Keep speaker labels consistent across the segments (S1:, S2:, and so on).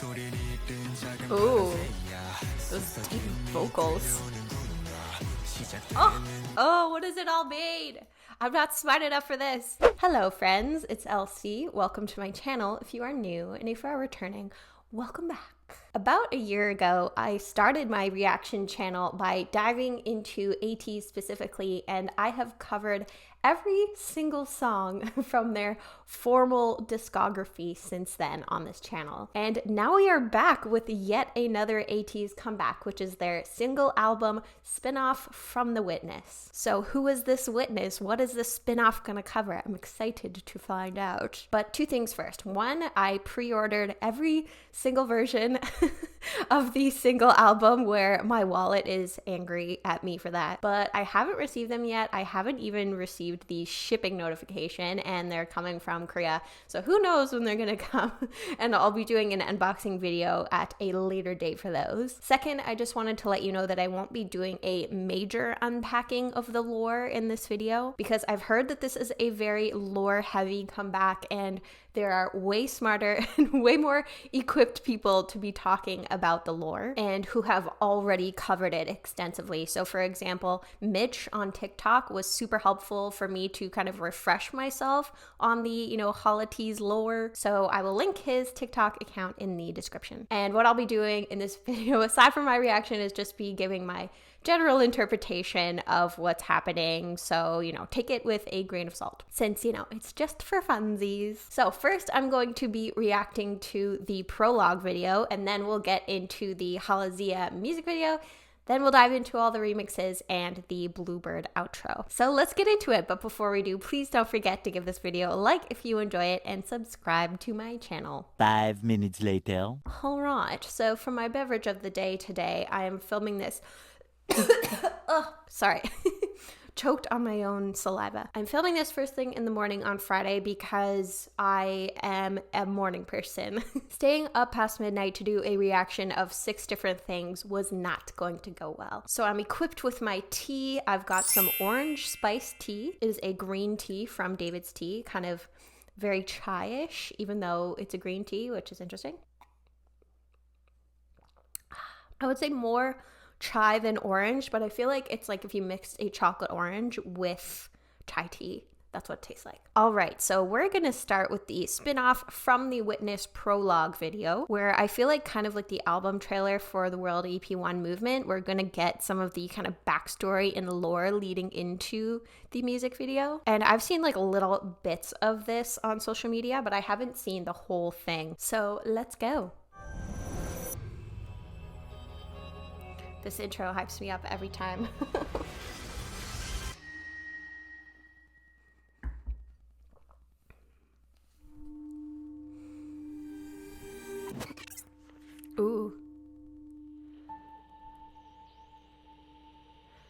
S1: Ooh, those deep vocals. Oh, what has it all made? I'm not smart enough for this. Hello friends, it's Elsie. Welcome to my channel if you are new, and if you are returning, welcome back. About a year ago, I started my reaction channel by diving into ATEEZ specifically, and I have covered every single song from their formal discography since then on this channel. And now we are back with yet another ATEEZ comeback, which is their single album spin-off From the Witness. So who is this witness? What is this spin-off gonna cover? I'm excited to find out. But two things first. One, I pre-ordered every single version of the single album, where my wallet is angry at me for that. But I haven't received them yet. I haven't even received the shipping notification, and they're coming from Korea. So who knows when they're gonna come, and I'll be doing an unboxing video at a later date for those. Second, I just wanted to let you know that I won't be doing a major unpacking of the lore in this video, because I've heard that this is a very lore heavy comeback, and there are way smarter and way more equipped people to be talking about the lore and who have already covered it extensively. So for example, Mitch on TikTok was super helpful for me to kind of refresh myself on the, ATEEZ lore. So I will link his TikTok account in the description. And what I'll be doing in this video, aside from my reaction, is just be giving my general interpretation of what's happening. So, take it with a grain of salt, since, it's just for funsies. So first, I'm going to be reacting to the Prologue video, and then we'll get into the Halazia music video. Then we'll dive into all the remixes and the Bluebird outro. So let's get into it. But before we do, please don't forget to give this video a like if you enjoy it, and subscribe to my channel.
S2: 5 minutes later.
S1: All right, so for my beverage of the day today, I am filming this oh, sorry. Choked on my own saliva. I'm filming this first thing in the morning on Friday because I am a morning person. Staying up past midnight to do a reaction of 6 different things was not going to go well. So I'm equipped with my tea. I've got some orange spice tea. It is a green tea from David's Tea, kind of very chai-ish, even though it's a green tea, which is interesting. I would say more chai than orange, but I feel like it's like if you mixed a chocolate orange with chai tea. That's what it tastes like. All right, so we're gonna start with the spin-off From the Witness Prologue video, where I feel like kind of like the album trailer for the World EP1 movement, we're gonna get some of the kind of backstory and lore leading into the music video. And I've seen like little bits of this on social media, but I haven't seen the whole thing. So let's go. This intro hypes me up every time. Ooh.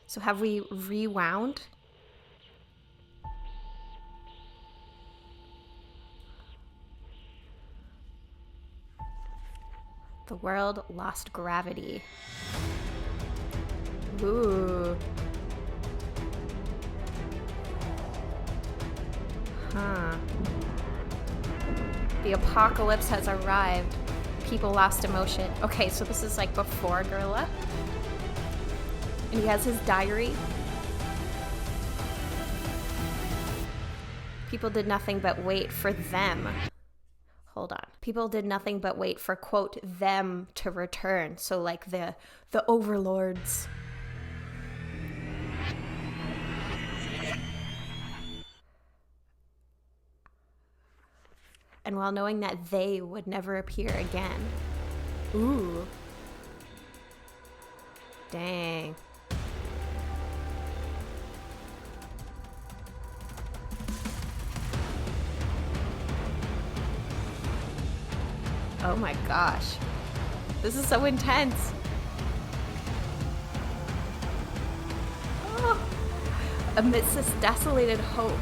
S1: So have we rewound? The world lost gravity. Ooh. Huh. The apocalypse has arrived. People lost emotion. Okay, so this is like before Gorilla. And he has his diary. People did nothing but wait for them. Hold on. People did nothing but wait for, quote, them to return. So like the overlords. And while knowing that they would never appear again. Ooh. Dang. Oh my gosh. This is so intense. Oh. Amidst this desolated hope.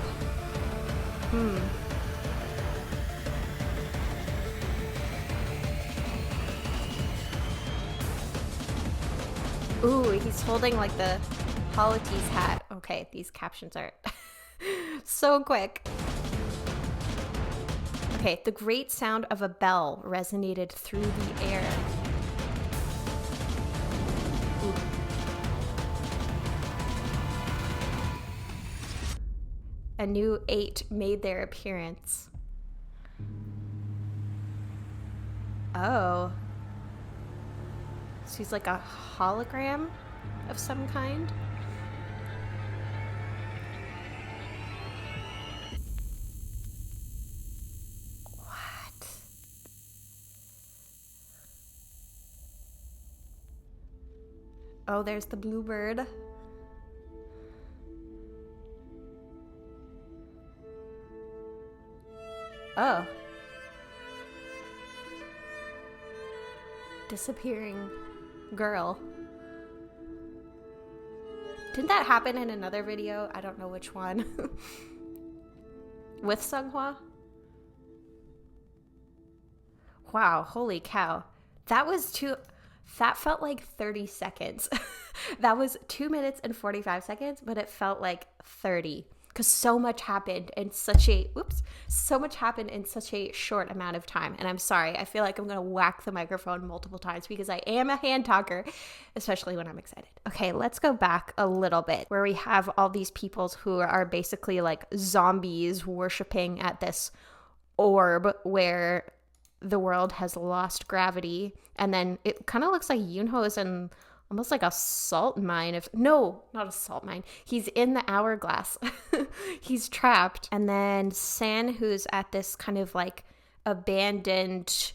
S1: Ooh, he's holding like the ATEEZ hat. Okay, these captions are so quick. Okay, Okay, the great sound of a bell resonated through the air. Ooh. A new 8 made their appearance. Oh. So he's like a hologram of some kind? What? Oh, there's the bluebird. Oh. Disappearing girl. Didn't that happen in another video? I don't know which one. With Seonghwa? Wow, holy cow. That felt like 30 seconds. That was 2 minutes and 45 seconds, but it felt like 30. Because so much happened in such a short amount of time. And I'm sorry, I feel like I'm going to whack the microphone multiple times because I am a hand talker, especially when I'm excited. Okay, let's go back a little bit where we have all these peoples who are basically like zombies worshiping at this orb where the world has lost gravity. And then it kind of looks like Yoonho is in almost like a salt mine. No, not a salt mine. He's in the hourglass. He's trapped. And then San, who's at this kind of like abandoned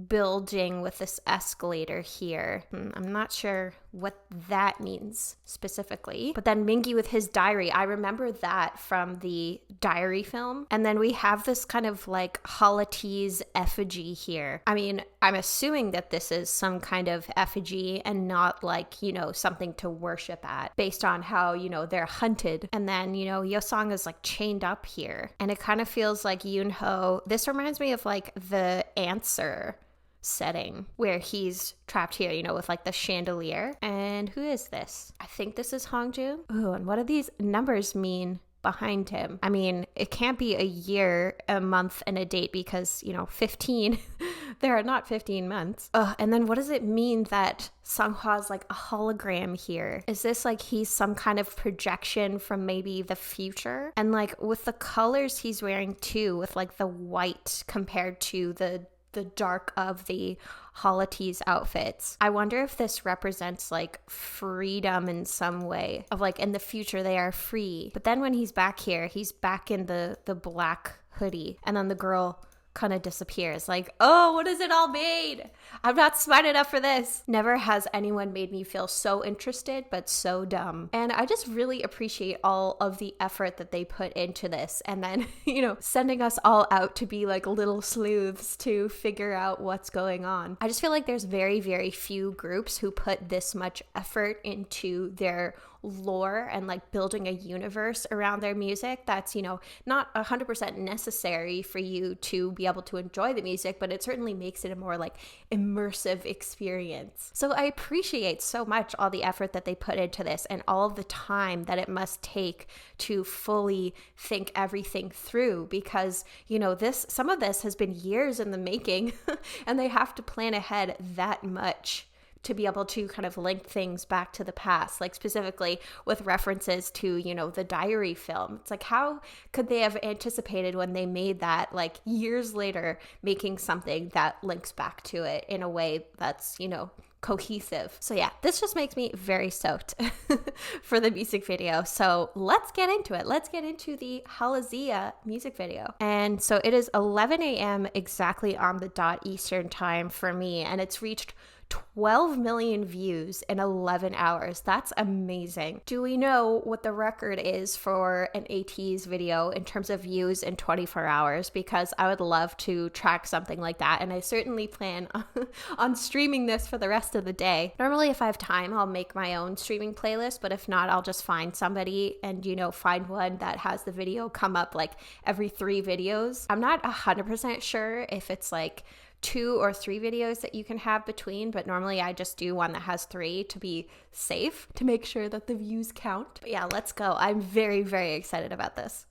S1: building with this escalator here. I'm not sure what that means specifically. But then Mingi with his diary. I remember that from the diary film. And then we have this kind of like ATEEZ effigy here. I mean, I'm assuming that this is some kind of effigy and not like, you know, something to worship at based on how, you know, they're hunted. And then, you know, Yosong is like chained up here. And it kind of feels like Yoonho. This reminds me of like The Answer setting where he's trapped here, you know, with like the chandelier. And who is this? I think this is Hongju. Ooh, and what do these numbers mean behind him? I mean, it can't be a year, a month, and a date because, you know, 15. There are not 15 months. And then what does it mean that Seonghwa's like a hologram here? Is this like he's some kind of projection from maybe the future? And like with the colors he's wearing too, with like the white compared to the dark of the ATEEZ outfits. I wonder if this represents like freedom in some way of like in the future they are free. But then when he's back here, he's back in the black hoodie and then the girl kind of disappears. Like, oh, what is it all made? I'm not smart enough for this. Never has anyone made me feel so interested, but so dumb. And I just really appreciate all of the effort that they put into this. And then, you know, sending us all out to be like little sleuths to figure out what's going on. I just feel like there's very, very few groups who put this much effort into their lore and like building a universe around their music that's, you know, not 100% necessary for you to be able to enjoy the music, but it certainly makes it a more like immersive experience. So I appreciate so much all the effort that they put into this and all of the time that it must take to fully think everything through because, you know, some of this has been years in the making and they have to plan ahead that much to be able to kind of link things back to the past, like specifically with references to, you know, the diary film. It's like, how could they have anticipated when they made that, like years later, making something that links back to it in a way that's, you know, cohesive. So yeah, this just makes me very stoked for the music video. So let's get into it. Let's get into the Halazia music video. And so it is 11 a.m. exactly on the dot Eastern time for me, and it's reached 12 million views in 11 hours. That's amazing. Do we know what the record is for an ATEEZ video in terms of views in 24 hours? Because I would love to track something like that, and I certainly plan on streaming this for the rest of the day. Normally, if I have time, I'll make my own streaming playlist, but if not, I'll just find somebody and, you know, find one that has the video come up like every 3 videos. I'm not 100% sure if it's like 2 or 3 videos that you can have between, but normally I just do one that has 3 to be safe, to make sure that the views count. But yeah, let's go. I'm very, very excited about this.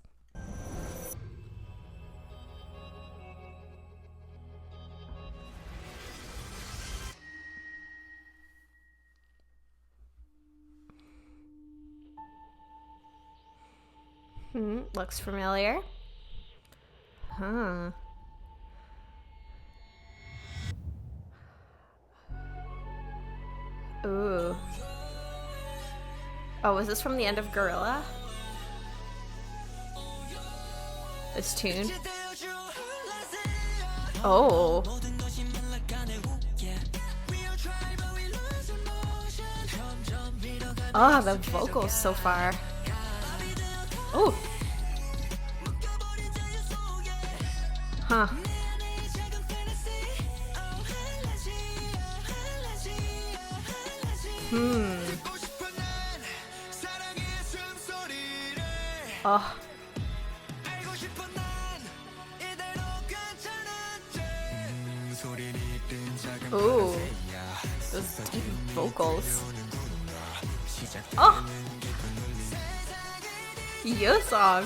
S1: Looks familiar. Huh. Ooh. Oh, was this from the end of Gorilla? This tune? Oh. Oh, the vocals so far. Oh. Huh. Oh. Ooh. Those deep vocals. Oh. Your song.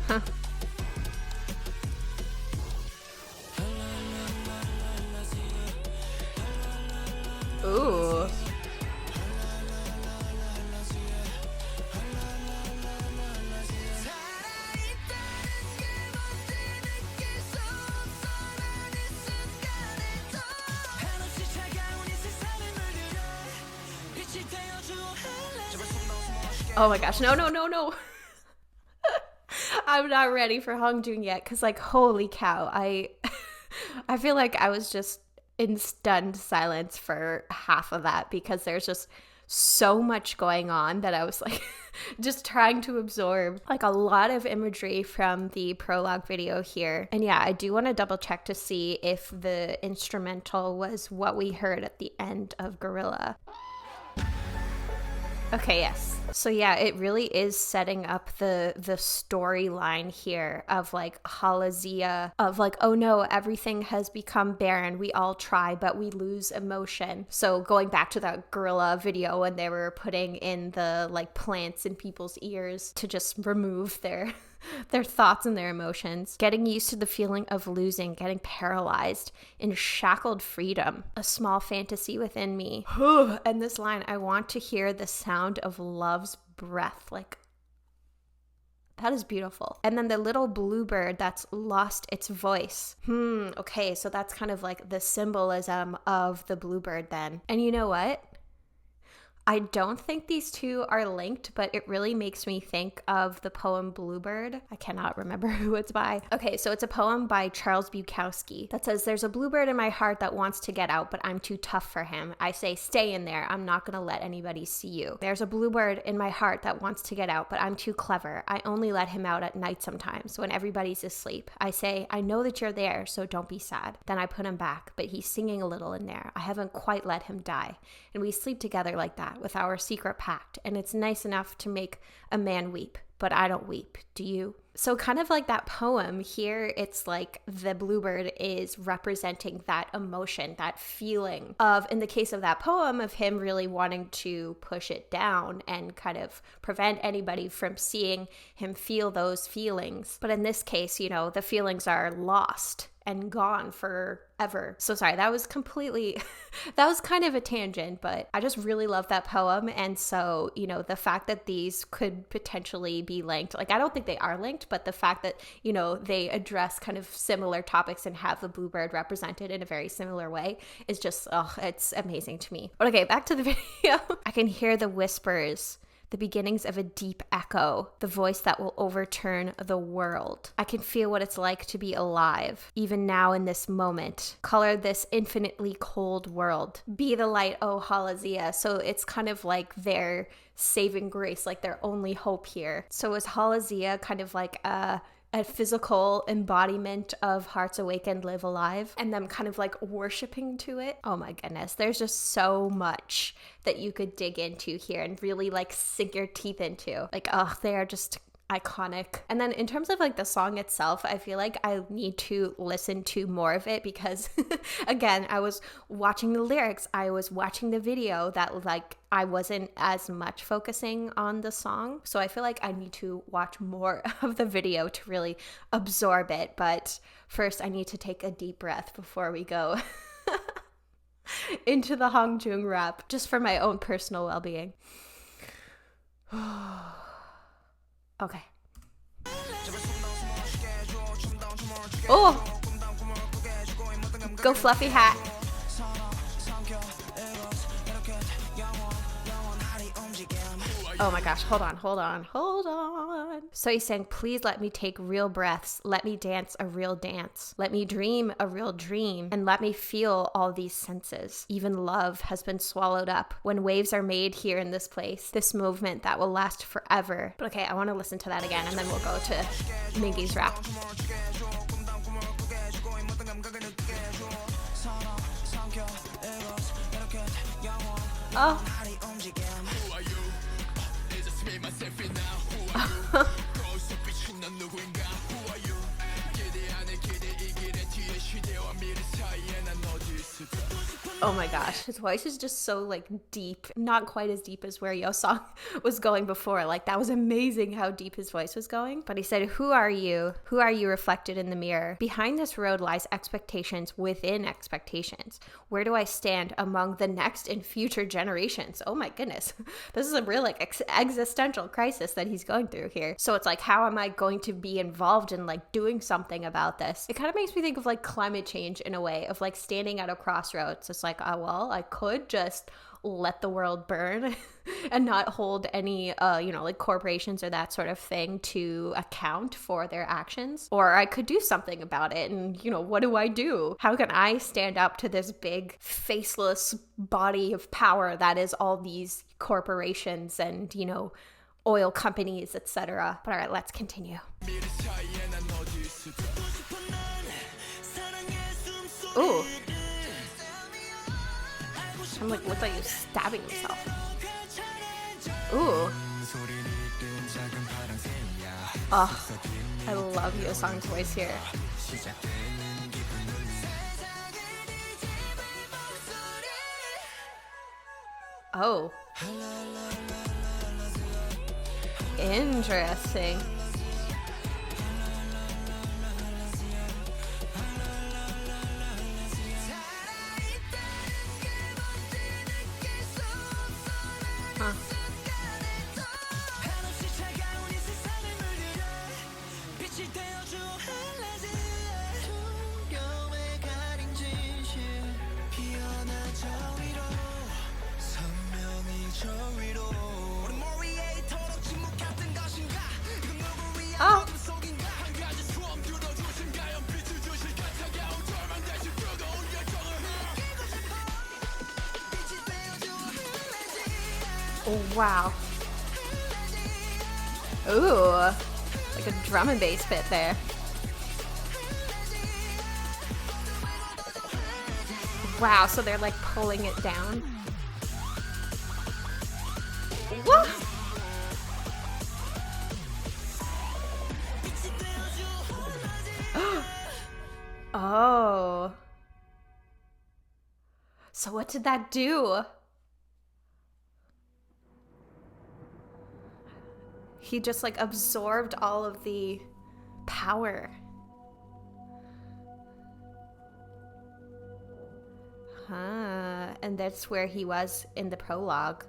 S1: Huh. Ooh. Oh my gosh, no, no, no, no. I'm not ready for Hongjoong yet, because like, holy cow, I feel like I was just in stunned silence for half of that, because there's just so much going on that I was like just trying to absorb like a lot of imagery from the prologue video here. And yeah, I do want to double check to see if the instrumental was what we heard at the end of Gorilla. Okay, yes. So yeah, it really is setting up the storyline here of like Halazia, of like, oh no, everything has become barren. We all try, but we lose emotion. So going back to that Gorilla video when they were putting in the like plants in people's ears to just remove their thoughts and their emotions, getting used to the feeling of losing, getting paralyzed in shackled freedom, a small fantasy within me. And this line, I want to hear the sound of love's breath. Like, that is beautiful. And then the little bluebird that's lost its voice. Okay, so that's kind of like the symbolism of the bluebird then. And you know what? I don't think these two are linked, but it really makes me think of the poem Bluebird. I cannot remember who it's by. Okay, so it's a poem by Charles Bukowski that says, there's a bluebird in my heart that wants to get out, but I'm too tough for him. I say, stay in there. I'm not gonna let anybody see you. There's a bluebird in my heart that wants to get out, but I'm too clever. I only let him out at night sometimes when everybody's asleep. I say, I know that you're there, so don't be sad. Then I put him back, but he's singing a little in there. I haven't quite let him die. And we sleep together like that, with our secret pact, and it's nice enough to make a man weep, but I don't weep. Do you? So kind of like that poem here, it's like the bluebird is representing that emotion, that feeling of, in the case of that poem, of him really wanting to push it down and kind of prevent anybody from seeing him feel those feelings. But in this case, you know, the feelings are lost and gone forever. So sorry, that was completely, that was kind of a tangent, but I just really love that poem. And so, you know, the fact that these could potentially be linked, like I don't think they are linked, but the fact that, you know, they address kind of similar topics and have the bluebird represented in a very similar way is just, oh, it's amazing to me. But okay, back to the video. I can hear the whispers, the beginnings of a deep echo, the voice that will overturn the world. I can feel what it's like to be alive, even now in this moment. Color this infinitely cold world. Be the light, oh Halazia. So it's kind of like their saving grace, like their only hope here. So is Halazia kind of like a physical embodiment of Hearts Awakened, Live Alive, and them kind of like worshiping to it? Oh my goodness, there's just so much that you could dig into here and really like sink your teeth into. Like, oh, they are just iconic. And then in terms of like the song itself, I feel like I need to listen to more of it because again, I was watching the lyrics, I was watching the video, that like I wasn't as much focusing on the song. So I feel like I need to watch more of the video to really absorb it. But first I need to take a deep breath before we go into the Hongjoong rap, just for my own personal well-being. Okay. Oh! Go fluffy hat. Oh my gosh, hold on. So he's saying, please let me take real breaths. Let me dance a real dance. Let me dream a real dream. And let me feel all these senses. Even love has been swallowed up when waves are made here in this place. This movement that will last forever. But okay, I want to listen to that again and then we'll go to Mingi's rap. Oh. Oh my gosh, his voice is just so like deep, not quite as deep as where Yeosang was going before. Like that was amazing how deep his voice was going. But he said, who are you? Who are you reflected in the mirror? Behind this road lies expectations within expectations. Where do I stand among the next and future generations? Oh my goodness. This is a real like existential crisis that he's going through here. So it's like, how am I going to be involved in like doing something about this? It kind of makes me think of like climate change in a way, of like standing at a crossroads. It's like, oh, well, I could just let the world burn and not hold any, like corporations or that sort of thing to account for their actions. Or I could do something about it. And, what do I do? How can I stand up to this big faceless body of power that is all these corporations and, oil companies, etc. But all right, let's continue. Ooh. I'm like, looks like he's stabbing himself. Ooh. Oh, I love Yeosang's voice here. Oh. Interesting. Huh. Oh. Oh, wow. Ooh, like a drum and bass bit there. Wow, so they're like pulling it down. What? Oh. So what did that do? He just like absorbed all of the power. Huh. And that's where he was in the prologue.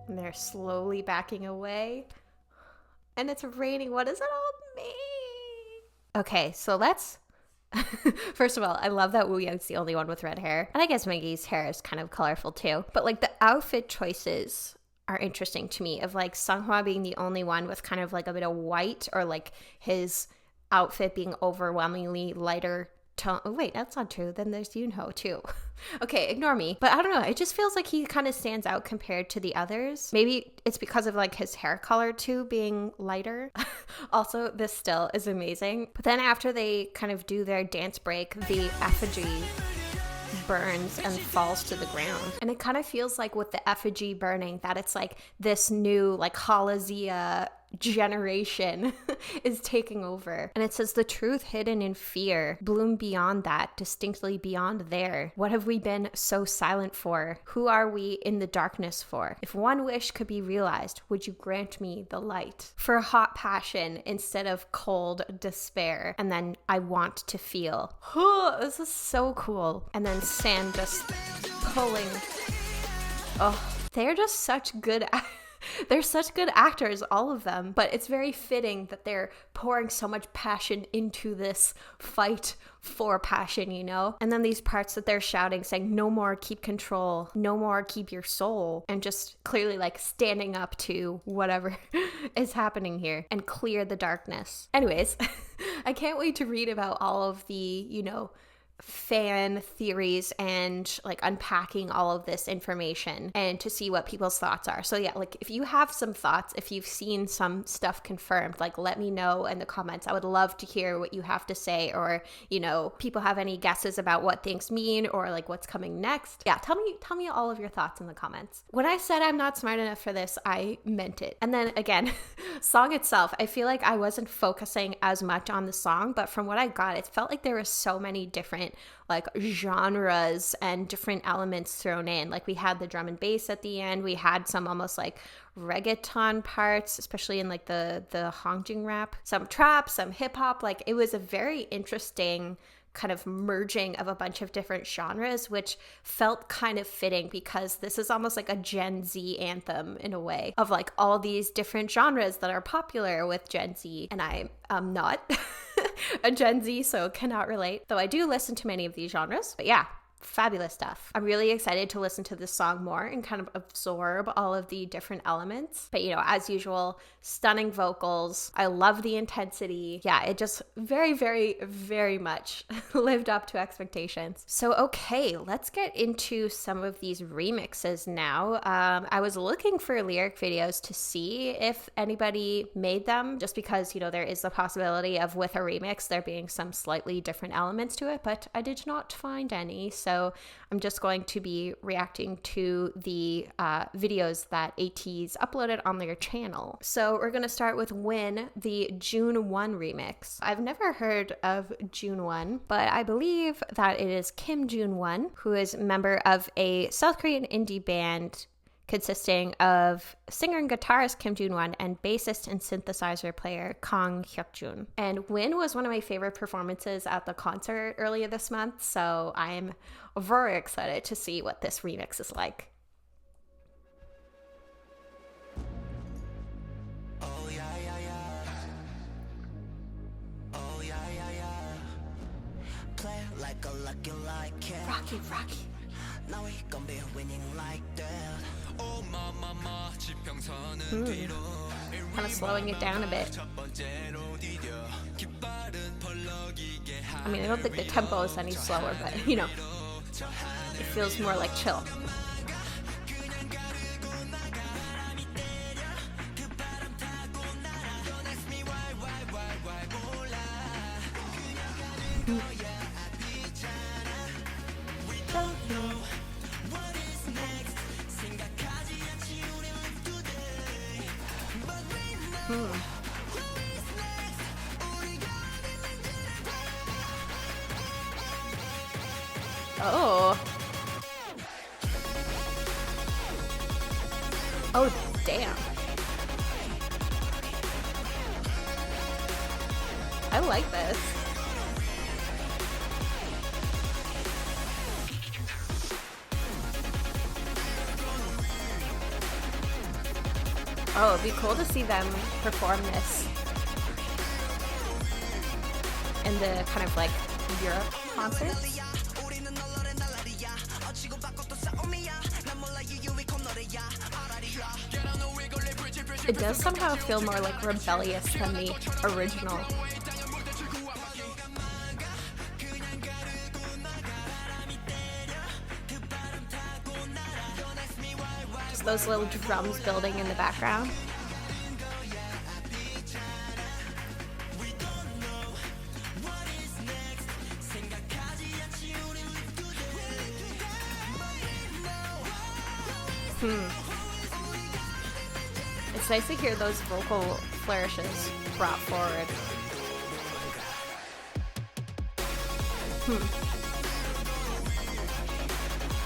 S1: And they're slowly backing away. And it's raining. What does it all mean? Okay, so let's... First of all, I love that Woo Young's the only one with red hair. And I guess Mingi's hair is kind of colorful too. But like the outfit choices are interesting to me, of like Sunghwa being the only one with kind of like a bit of white, or like his outfit being overwhelmingly lighter tone. Oh, wait, that's not true. Then there's Yoonho too. Okay, ignore me. But I don't know. It just feels like he kind of stands out compared to the others. Maybe it's because of like his hair color too being lighter. Also, this still is amazing. But then after they kind of do their dance break, the effigy burns and falls to the ground. And it kind of feels like with the effigy burning that it's like this new like Halazia generation is taking over. And it says the truth hidden in fear bloom beyond that, distinctly beyond there. What have we been so silent for? Who are we in the darkness for? If one wish could be realized, would you grant me the light? For hot passion instead of cold despair. And then I want to feel. This is so cool. And then San just pulling. Oh, they're just such good they're such good actors, all of them, but it's very fitting that they're pouring so much passion into this fight for passion, you know? And then these parts that they're shouting, saying, no more keep control, no more keep your soul, and just clearly like standing up to whatever is happening here and clear the darkness. Anyways, I can't wait to read about all of the, you know, fan theories and like unpacking all of this information and to see what people's thoughts are. So yeah, like if you have some thoughts, if you've seen some stuff confirmed, like let me know in the comments. I would love to hear what you have to say, or you know, people have any guesses about what things mean or like what's coming next. Yeah, tell me all of your thoughts in the comments. When I said I'm not smart enough for this, I meant it. And then again, song itself, I feel like I wasn't focusing as much on the song, but from what I got, it felt like there were so many different like genres and different elements thrown in. Like we had the drum and bass at the end, we had some almost like reggaeton parts, especially in like the Hongjing rap, some trap, some hip hop. Like it was a very interesting kind of merging of a bunch of different genres, which felt kind of fitting because this is almost like a Gen Z anthem in a way of like all these different genres that are popular with Gen Z. And I am not a Gen Z, so cannot relate, though I do listen to many of these genres. But yeah, fabulous stuff. I'm really excited to listen to this song more and kind of absorb all of the different elements. But you know, as usual, stunning vocals. I love the intensity. Yeah, it just very, very, very much lived up to expectations. So okay, let's get into some of these remixes now. I was looking for lyric videos to see if anybody made them, just because, you know, there is the possibility of with a remix there being some slightly different elements to it, but I did not find any. So I'm just going to be reacting to the videos that ATEEZ uploaded on their channel. So we're going to start with Win, the June 1 remix. I've never heard of June 1, but I believe that it is Kim June 1, who is a member of a South Korean indie band consisting of singer and guitarist Kim Jun-won and bassist and synthesizer player Kang Hyuk-jun. And Win was one of my favorite performances at the concert earlier this month, so I'm very excited to see what this remix is like. Rocky, Rocky. Now we gonna be winning like that. Kind of slowing it down a bit. I mean, I don't think the tempo is any slower, but you know, it feels more like chill. Oh. Oh, damn. I like this. Oh, it'd be cool to see them perform this in the kind of like Europe concerts. It does somehow feel more like rebellious than the original. Just those little drums building in the background. It's nice to hear those vocal flourishes brought forward.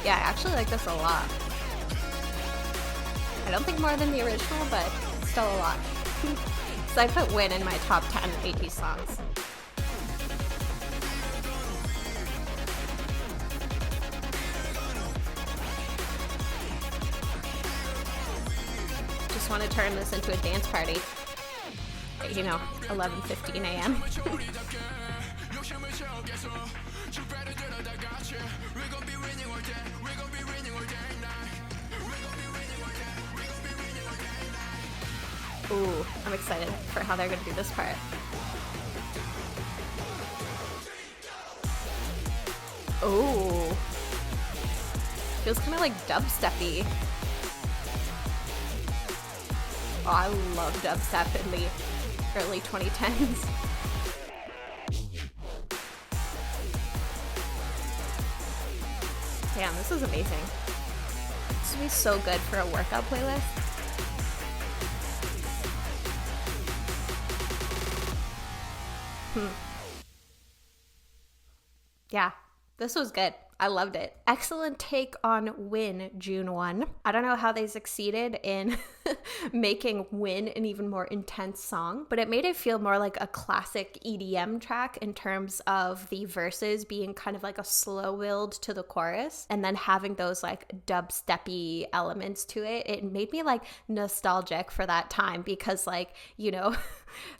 S1: Yeah, I actually like this a lot. I don't think more than the original, but still a lot. So I put Win in my top 10 ATEEZ songs. Just want to turn this into a dance party. You know, 11:15 a.m. Ooh, I'm excited for how they're gonna do this part. Ooh. Feels kind of like dubstep-y. Oh, I love dubstep in the early 2010s. Damn, this is amazing. This would be so good for a workout playlist. Yeah, this was good. I loved it. Excellent take on Win, June 1. I don't know how they succeeded in making Win an even more intense song, but it made it feel more like a classic EDM track in terms of the verses being kind of like a slow build to the chorus and then having those like dubstep-y elements to it. It made me like nostalgic for that time because like, you know,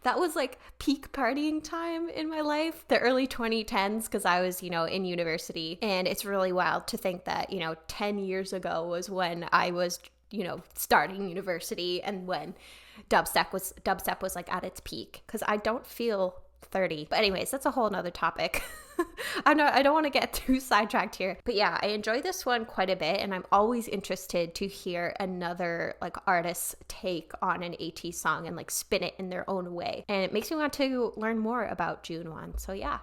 S1: that was like peak partying time in my life, the early 2010s, because I was, you know, in university. And it's really wild to think that, you know, 10 years ago was when I was, you know, starting university and when dubstep was like at its peak, because I don't feel 30. But anyways, that's a whole nother topic. I don't want to get too sidetracked here, but yeah, I enjoy this one quite a bit, and I'm always interested to hear another like artist's take on an ATEEZ song and like spin it in their own way, and it makes me want to learn more about June 1. So yeah,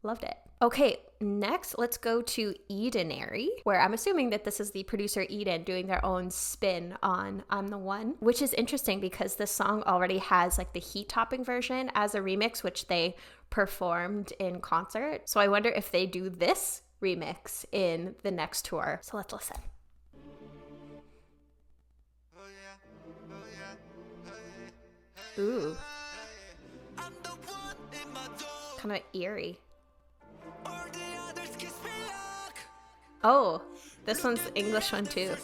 S1: loved it. Okay, next let's go to Eden-ary, where I'm assuming that this is the producer Eden doing their own spin on I'm the One, which is interesting because this song already has like the Heat Topping version as a remix, which they performed in concert. So I wonder if they do this remix in the next tour. So let's listen. Ooh. Kind of eerie. Oh, this one's the English one too.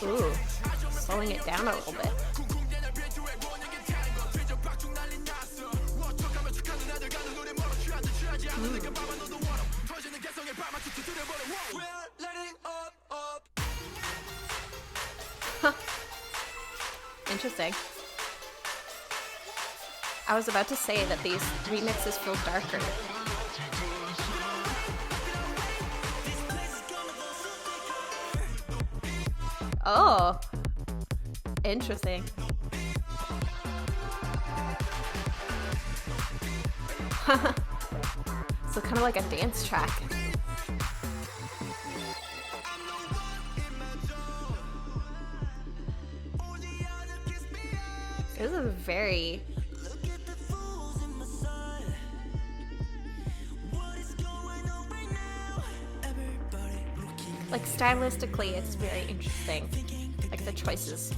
S1: Ooh, slowing it down a little bit. Huh. Interesting. I was about to say that these remixes feel darker. Oh, interesting. So kind of like a dance track. This is very... like stylistically, it's very interesting. Like the choices.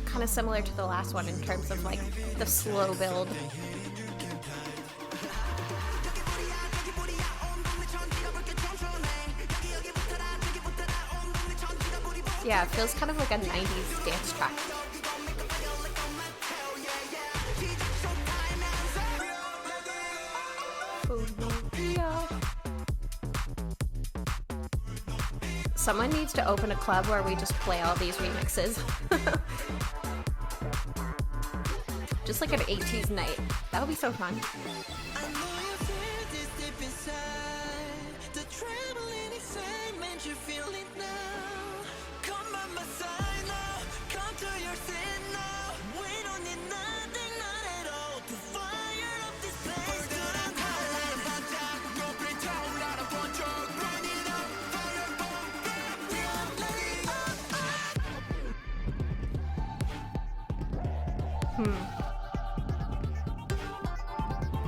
S1: Kind of similar to the last one in terms of like the slow build. Yeah, it feels kind of like a 90s dance track. Someone needs to open a club where we just play all these remixes. Just like an ATEEZ night. That would be so fun.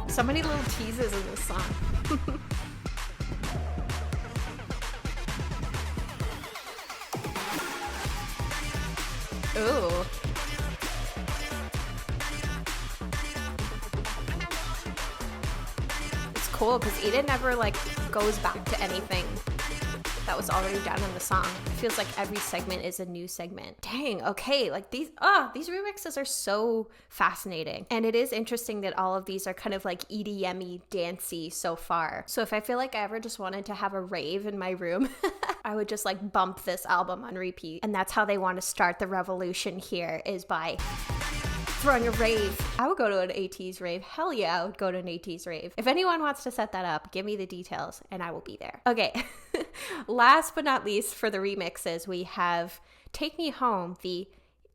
S1: So many little teases in this song. Ooh. It's cool because Eden never like goes back to anything that was already done in the song. It feels like every segment is a new segment. Dang, okay, like these remixes are so fascinating. And it is interesting that all of these are kind of like EDM-y, dancey so far. So if I feel like I ever just wanted to have a rave in my room, I would just like bump this album on repeat. And that's how they want to start the revolution here, is by throwing a rave. I would go to an ATEEZ rave. Hell yeah, I would go to an ATEEZ rave. If anyone wants to set that up, give me the details and I will be there. Okay, last but not least for the remixes, we have Take Me Home, the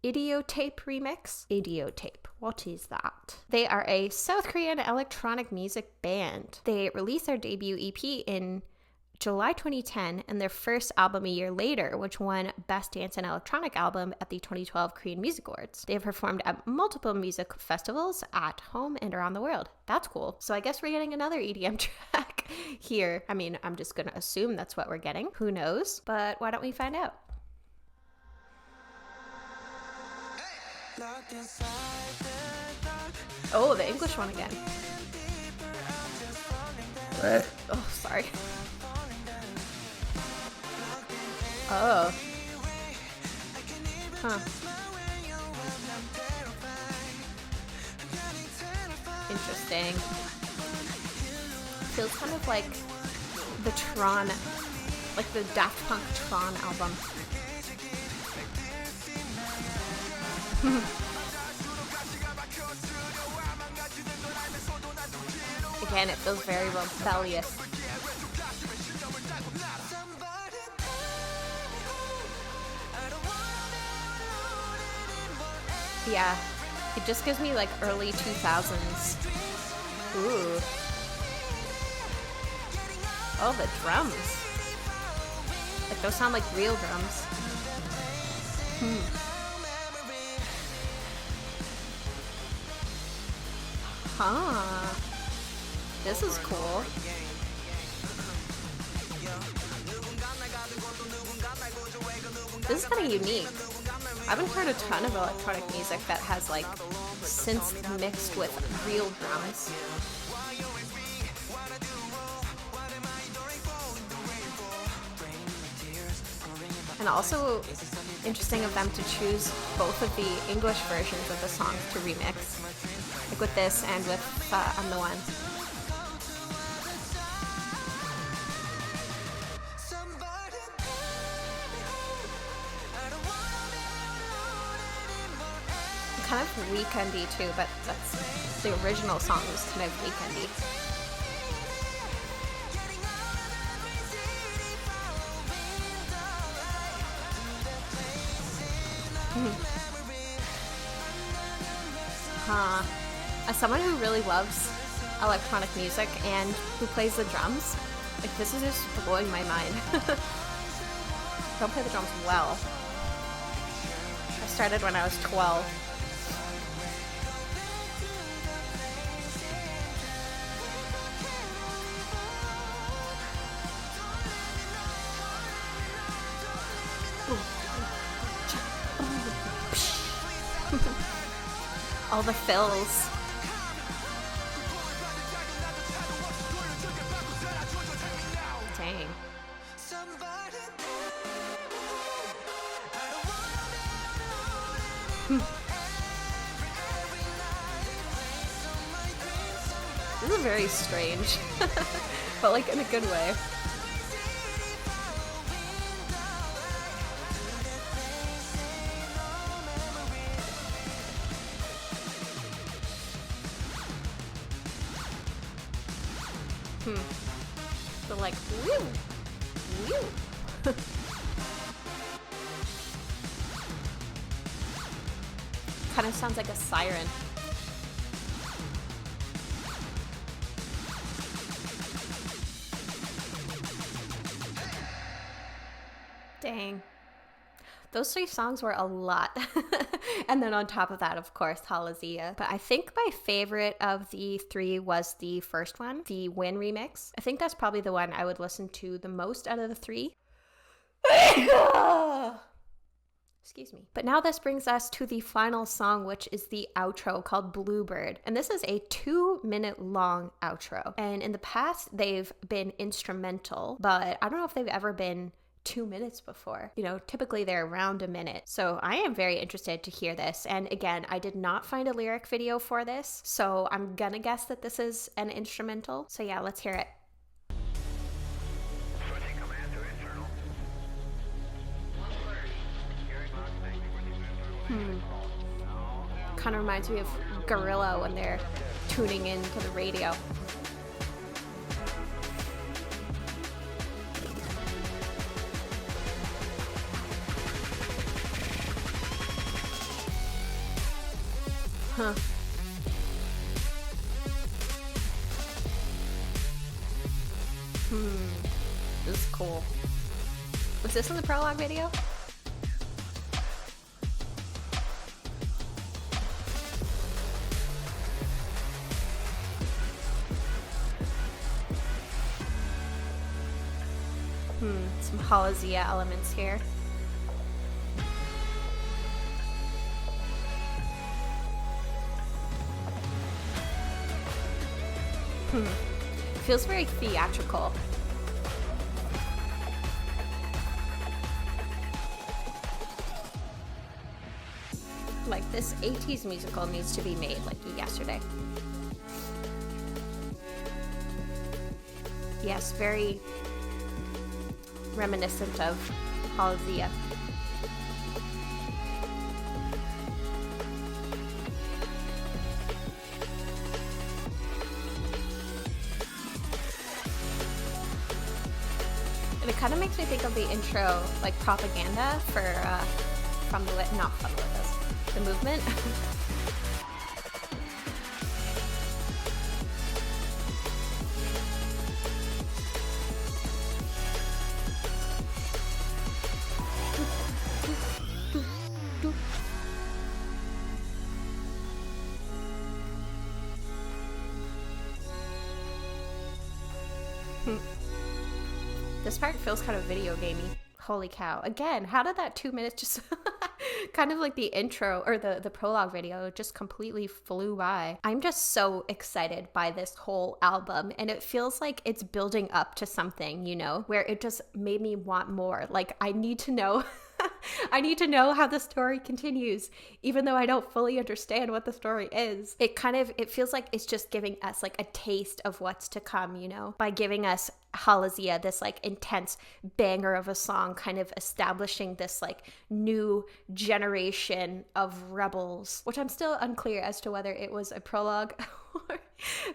S1: IDIOTAPE remix. IDIOTAPE, what is that? They are a South Korean electronic music band. They released their debut EP in July 2010 and their first album a year later, which won Best Dance and Electronic Album at the 2012 Korean Music Awards. They have performed at multiple music festivals at home and around the world. That's cool. So I guess we're getting another EDM track here. I mean, I'm just gonna assume that's what we're getting. Who knows? But why don't we find out? Oh, the English one again. Oh, sorry. Oh. Huh. Interesting. Feels kind of like the Tron, like the Daft Punk Tron album. Again, it feels very rebellious. Yeah, it just gives me like early 2000s. Ooh. Oh, the drums. Like those sound like real drums. Huh. This is cool. This is kind of unique. I haven't heard a ton of electronic music that has like synths mixed with real drums. And also interesting of them to choose both of the English versions of the song to remix. Like with this and with I'm the One. Kind of weekendy too, but that's the original song was kind of weekendy. As someone who really loves electronic music and who plays the drums, like this is just blowing my mind. I don't play the drums well. I started when I was 12. All the fills. Dang. This is very strange, but like in a good way. The like, woo, woo. Kind of sounds like a siren. Dang. Those 3 songs were a lot. And then on top of that, of course, Halazia. But I think my favorite of the 3 was the first one, the Win remix. I think that's probably the one I would listen to the most out of the 3. Excuse me. But now this brings us to the final song, which is the outro called Bluebird. And this is a 2-minute long outro. And in the past, they've been instrumental, but I don't know if they've ever been 2 minutes before. You know, typically they're around a minute. So I am very interested to hear this. And again, I did not find a lyric video for this, so I'm gonna guess that this is an instrumental. So yeah, let's hear it. Kind of reminds me of Gorilla when they're tuning into the radio. Huh. This is cool. Was this in the Prologue video? Some Halazia elements here. Feels very theatrical. Like, this ATEEZ musical needs to be made like yesterday. Yes, very reminiscent of Halazia. And it kind of makes me think of the intro, like propaganda for from the not from the movement. This part feels kind of video gamey. Holy cow. Again, how did that 2 minutes just kind of like the intro or the prologue video just completely flew by. I'm just so excited by this whole album, and it feels like it's building up to something, you know, where it just made me want more. Like, I need to know I need to know how the story continues, even though I don't fully understand what the story is. It feels like it's just giving us like a taste of what's to come, you know, by giving us Halazia, this like intense banger of a song, kind of establishing this like new generation of rebels, which I'm still unclear as to whether it was a prologue or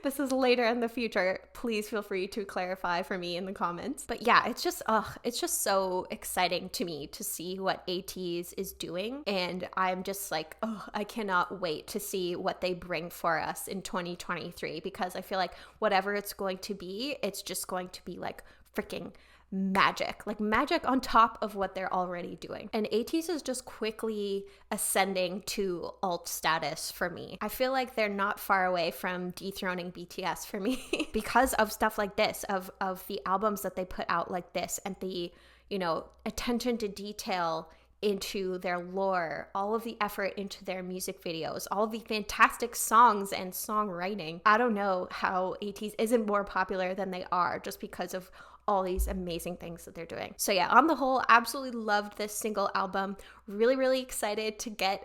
S1: this is later in the future. Please feel free to clarify for me in the comments. But yeah, it's just so exciting to me to see what ATEEZ is doing, and I'm just like, I cannot wait to see what they bring for us in 2023, because I feel like whatever it's going to be, it's just going to be like freaking magic, like magic on top of what they're already doing. And ATEEZ is just quickly ascending to alt status for me. I feel like they're not far away from dethroning BTS for me because of stuff like this, of the albums that they put out like this, and the, you know, attention to detail into their lore, all of the effort into their music videos, all of the fantastic songs and songwriting. I don't know how ATEEZ isn't more popular than they are, just because of all these amazing things that they're doing. So yeah, on the whole, absolutely loved this single album. Really, really excited to get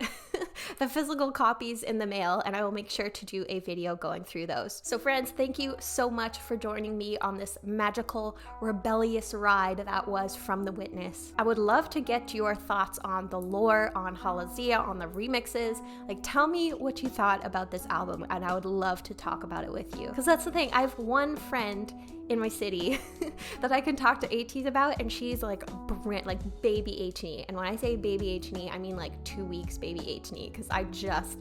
S1: the physical copies in the mail, and I will make sure to do a video going through those. So friends, thank you so much for joining me on this magical, rebellious ride that was From the Witness. I would love to get your thoughts on the lore, on Halazia, on the remixes. Like, tell me what you thought about this album, and I would love to talk about it with you. Because that's the thing, I have one friend in my city that I can talk to ATEEZ about, and she's like baby H&E. And when I say baby H&E, I mean like 2 weeks baby H&E, because I just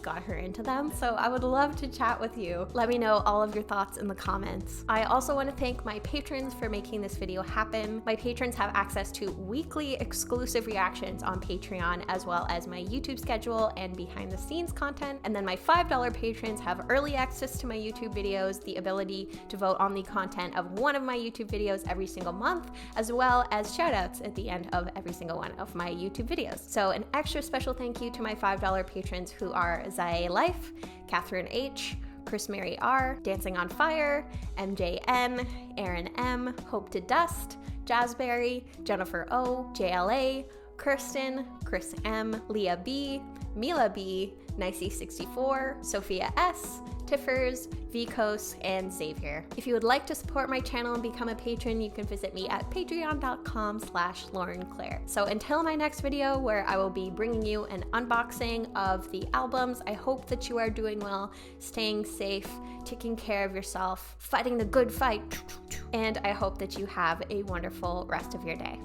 S1: got her into them. So I would love to chat with you. Let me know all of your thoughts in the comments. I also want to thank my patrons for making this video happen. My patrons have access to weekly exclusive reactions on Patreon, as well as my YouTube schedule and behind the scenes content. And then my $5 patrons have early access to my YouTube videos, the ability to vote on the content of one of my YouTube videos every single month, as well as shoutouts at the end of every single one of my YouTube videos. So an extra special thank you to my $5 patrons, who are Zae Life, Catherine H, Chris Mary R, Dancing on Fire, MJ N, Aaron M, Hope to Dust, Jazzberry, Jennifer O, JLA, Kirsten, Chris M, Leah B, Mila B, Nicey64, Sophia S, Tiffers, Vicos, and Xavier. If you would like to support my channel and become a patron, you can visit me at patreon.com/laurenclaire. So until my next video, where I will be bringing you an unboxing of the albums, I hope that you are doing well, staying safe, taking care of yourself, fighting the good fight, and I hope that you have a wonderful rest of your day.